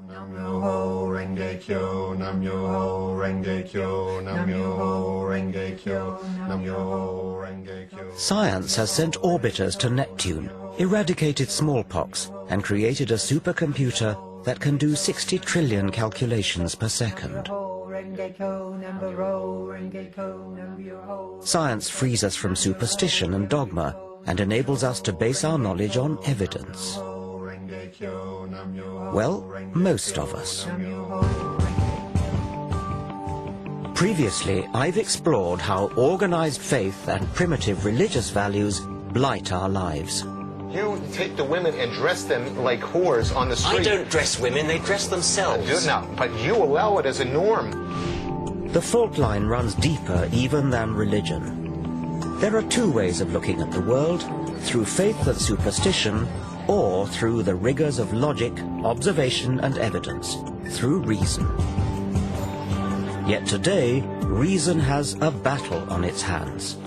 Nam-myoho Renge-kyo, Nam-myoho Renge-kyo, Nam-myoho Renge-kyo, Nam-myoho Renge-kyo. Science has sent orbiters to Neptune, eradicated smallpox, and created a supercomputer that can do 60 trillion calculations per second. Science frees us from superstition and dogma and enables us to base our knowledge on evidence. Well, most of us. Previously, I've explored how organized faith and primitive religious values blight our lives. You take the women and dress them like whores on the street. I don't dress women, they dress themselves. No, but you allow it as a norm. The fault line runs deeper even than religion. There are two ways of looking at the world, through faith and superstition, or through the rigors of logic, observation and evidence, through reason. Yet today, reason has a battle on its hands.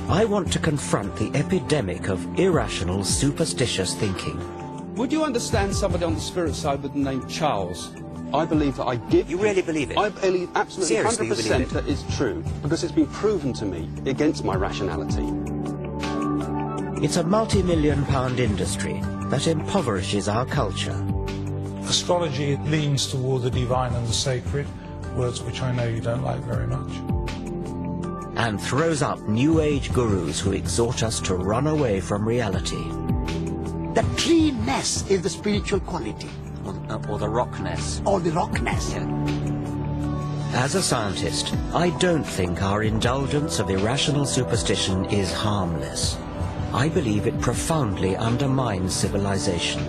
I want to confront the epidemic of irrational, superstitious thinking. Would you understand somebody on the spirit side with the name Charles? I believe that I give... You really believe it? I believe absolutely Seriously, 100% that it's true, because it's been proven to me against my rationality. It's a multi-million-pound industry that impoverishes our culture. Astrology leans toward the divine and the sacred, words which I know you don't like very much. And throws up New Age gurus who exhort us to run away from reality. The treeness is the spiritual quality. Or the rockness. Or the rockness. Yeah. As a scientist, I don't think our indulgence of irrational superstition is harmless. I believe it profoundly undermines civilization.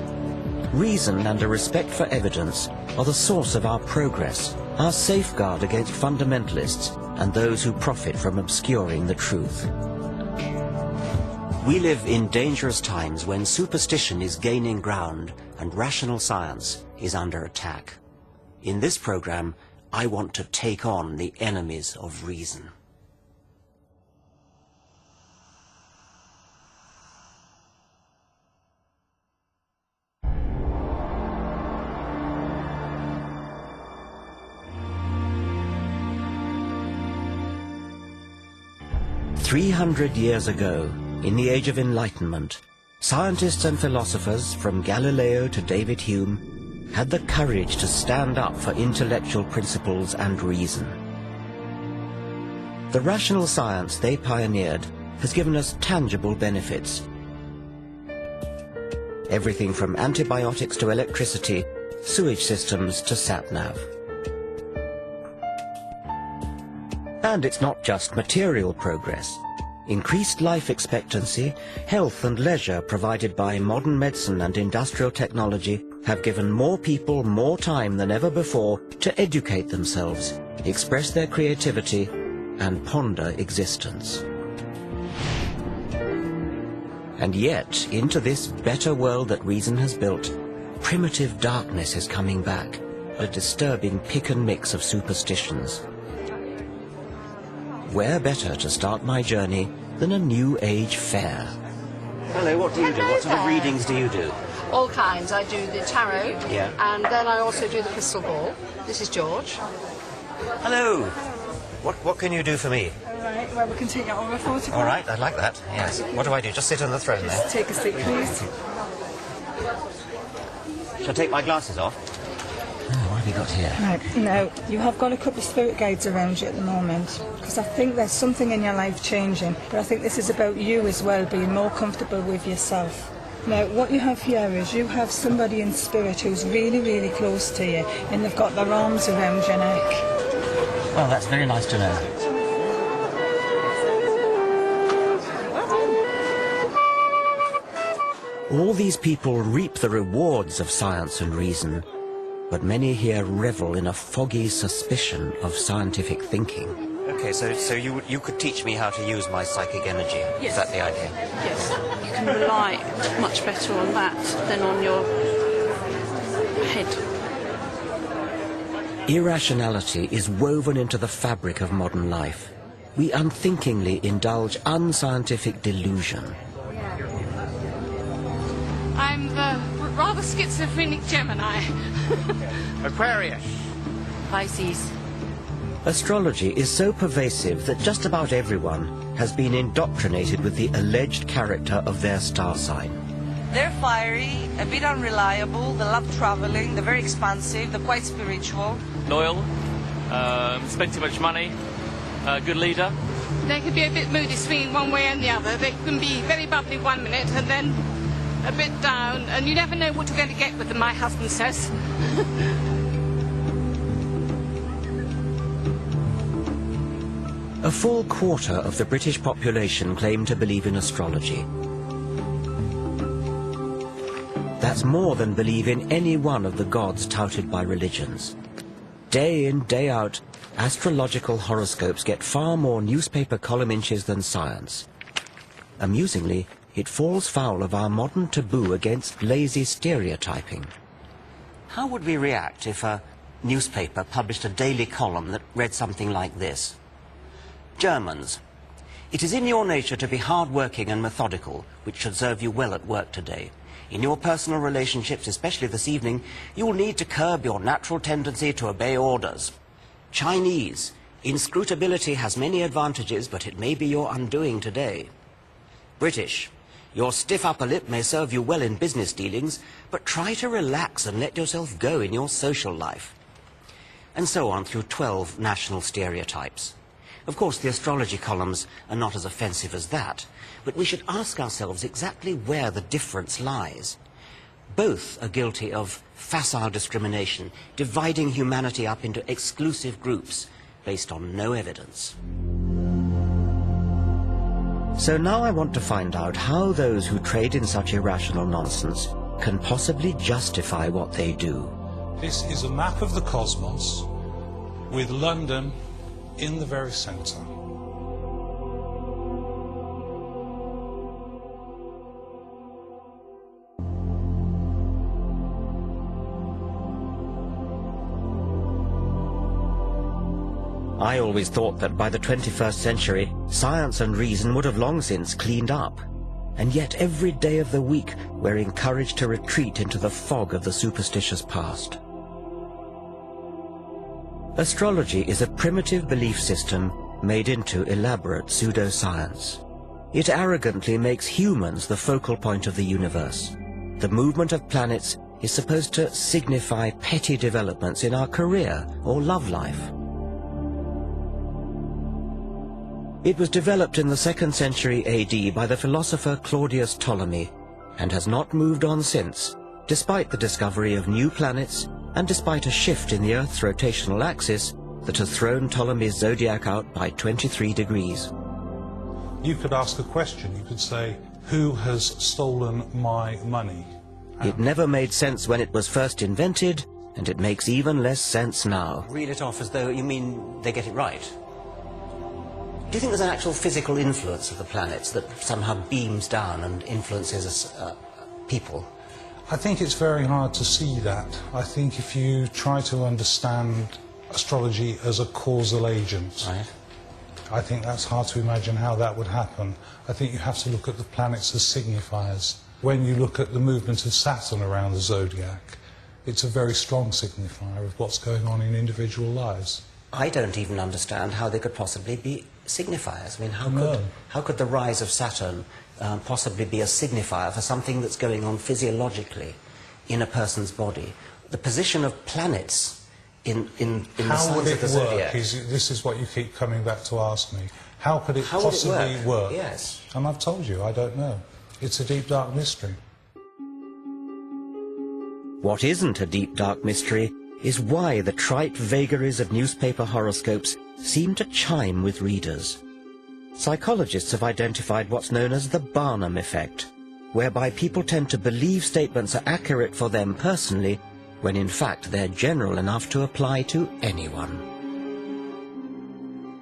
Reason and a respect for evidence are the source of our progress, our safeguard against fundamentalists and those who profit from obscuring the truth. We live in dangerous times when superstition is gaining ground and rational science is under attack. In this program, I want to take on the enemies of reason. "300 years ago, in the Age of Enlightenment, scientists and philosophers from Galileo to David Hume had the courage to stand up for intellectual principles and reason. The rational science they pioneered has given us tangible benefits. Everything from antibiotics to electricity, sewage systems to sat-nav. And it's not just material progress. Increased life expectancy, health and leisure provided by modern medicine and industrial technology have given more people more time than ever before to educate themselves, express their creativity, and ponder existence. And yet, into this better world that reason has built, primitive darkness is coming back, a disturbing pick and mix of superstitions. Where better to start my journey than a New Age fair? Hello, what do you do? What sort of readings do you do? All kinds. I do the tarot, Yeah. and then I also do the crystal ball. This is George. Hello. What can you do for me? All right, well, we can take it over a photograph. All right, I'd like that, yes. What do I do? Just sit on the throne there? Just take a seat, please. Shall I take my glasses off? What have you got here? Right, now, you have got a couple of spirit guides around you at the moment, because I think there's something in your life changing, but I think this is about you as well, being more comfortable with yourself. Now, what you have here is you have somebody in spirit who's really, really close to you, and they've got their arms around your neck. Well, that's very nice to know. All these people reap the rewards of science and reason, but many here revel in a foggy suspicion of scientific thinking. Okay, so you could teach me how to use my psychic energy. Yes. Is that the idea? Yes, you can rely much better on that than on your head. Irrationality is woven into the fabric of modern life. We unthinkingly indulge unscientific delusion. I'm the rather schizophrenic Gemini. Aquarius. Pisces. Astrology is so pervasive that just about everyone has been indoctrinated with the alleged character of their star sign. They're fiery, a bit unreliable, they love traveling, they're very expansive, they're quite spiritual. Loyal, spend too much money, good leader. They can be a bit moody, swinging one way and the other. They can be very bubbly 1 minute and then a bit down, and you never know what you're going to get with them, my husband says. A full quarter of the British population claim to believe in astrology. That's more than believe in any one of the gods touted by religions. Day in, day out, astrological horoscopes get far more newspaper column inches than science. Amusingly, it falls foul of our modern taboo against lazy stereotyping. How would we react if a newspaper published a daily column that read something like this? Germans. It is in your nature to be hard-working and methodical, which should serve you well at work today. In your personal relationships, especially this evening, you will need to curb your natural tendency to obey orders. Chinese. Inscrutability has many advantages, but it may be your undoing today. British. Your stiff upper lip may serve you well in business dealings, but try to relax and let yourself go in your social life. And so on through 12 national stereotypes. Of course, the astrology columns are not as offensive as that, but we should ask ourselves exactly where the difference lies. Both are guilty of facile discrimination, dividing humanity up into exclusive groups based on no evidence. So now I want to find out how those who trade in such irrational nonsense can possibly justify what they do. This is a map of the cosmos with London in the very centre. I always thought that by the 21st century, science and reason would have long since cleaned up. And yet every day of the week, we're encouraged to retreat into the fog of the superstitious past. Astrology is a primitive belief system made into elaborate pseudoscience. It arrogantly makes humans the focal point of the universe. The movement of planets is supposed to signify petty developments in our career or love life. It was developed in the 2nd century AD by the philosopher Claudius Ptolemy and has not moved on since, despite the discovery of new planets and despite a shift in the Earth's rotational axis that has thrown Ptolemy's zodiac out by 23 degrees. You could ask a question. You could say, who has stolen my money? It never made sense when it was first invented, and it makes even less sense now. Reel it off as though you mean they get it right. Do you think there's an actual physical influence of the planets that somehow beams down and influences people? I think it's very hard to see that. I think if you try to understand astrology as a causal agent, right, I think that's hard to imagine how that would happen. I think you have to look at the planets as signifiers. When you look at the movement of Saturn around the zodiac, it's a very strong signifier of what's going on in individual lives. I don't even understand how they could possibly be signifiers. I mean, how could the rise of Saturn possibly be a signifier for something that's going on physiologically in a person's body? The position of planets in the signs of the zodiac. This is what you keep coming back to ask me. How could it possibly work? Yes. And I've told you, I don't know. It's a deep, dark mystery. What isn't a deep, dark mystery is why the trite vagaries of newspaper horoscopes seem to chime with readers. Psychologists have identified what's known as the Barnum effect, whereby people tend to believe statements are accurate for them personally, when in fact they're general enough to apply to anyone.